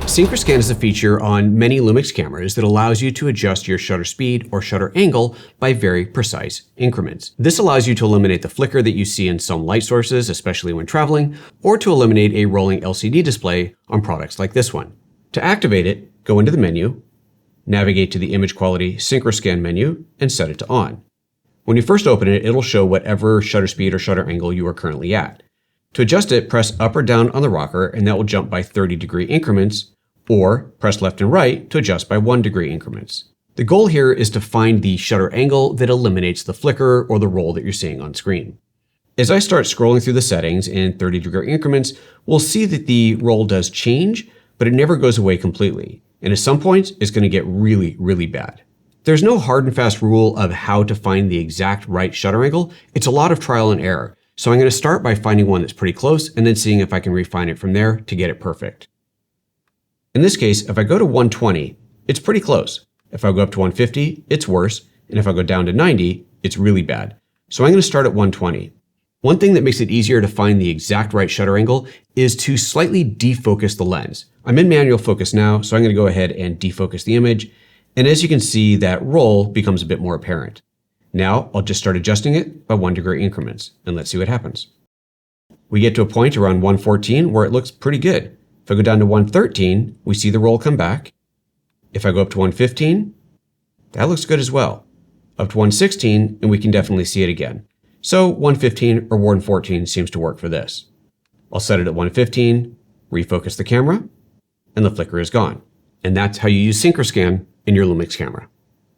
Synchro Scan is a feature on many Lumix cameras that allows you to adjust your shutter speed or shutter angle by very precise increments. This allows you to eliminate the flicker that you see in some light sources, especially when traveling, or to eliminate a rolling LCD display on products like this one. To activate it, go into the menu, navigate to the Image Quality Synchro Scan menu, and set it to on. When you first open it, it'll show whatever shutter speed or shutter angle you are currently at. To adjust it, press up or down on the rocker, and that will jump by 30-degree increments, or press left and right to adjust by 1-degree increments. The goal here is to find the shutter angle that eliminates the flicker or the roll that you're seeing on screen. As I start scrolling through the settings in 30-degree increments, we'll see that the roll does change, but it never goes away completely. And at some points, it's going to get really, really bad. There's no hard and fast rule of how to find the exact right shutter angle. It's a lot of trial and error. So I'm going to start by finding one that's pretty close and then seeing if I can refine it from there to get it perfect. In this case, if I go to 120, it's pretty close. If I go up to 150, it's worse. And if I go down to 90, it's really bad. So I'm going to start at 120. One thing that makes it easier to find the exact right shutter angle is to slightly defocus the lens. I'm in manual focus now, so I'm going to go ahead and defocus the image. And as you can see, that roll becomes a bit more apparent. Now I'll just start adjusting it by 1-degree increments, and let's see what happens. We get to a point around 114 where it looks pretty good. If I go down to 113, we see the roll come back. If I go up to 115, that looks good as well. Up to 116, and we can definitely see it again. So 115 or 114 seems to work for this. I'll set it at 115, refocus the camera, and the flicker is gone. And that's how you use Synchro Scan in your Lumix camera.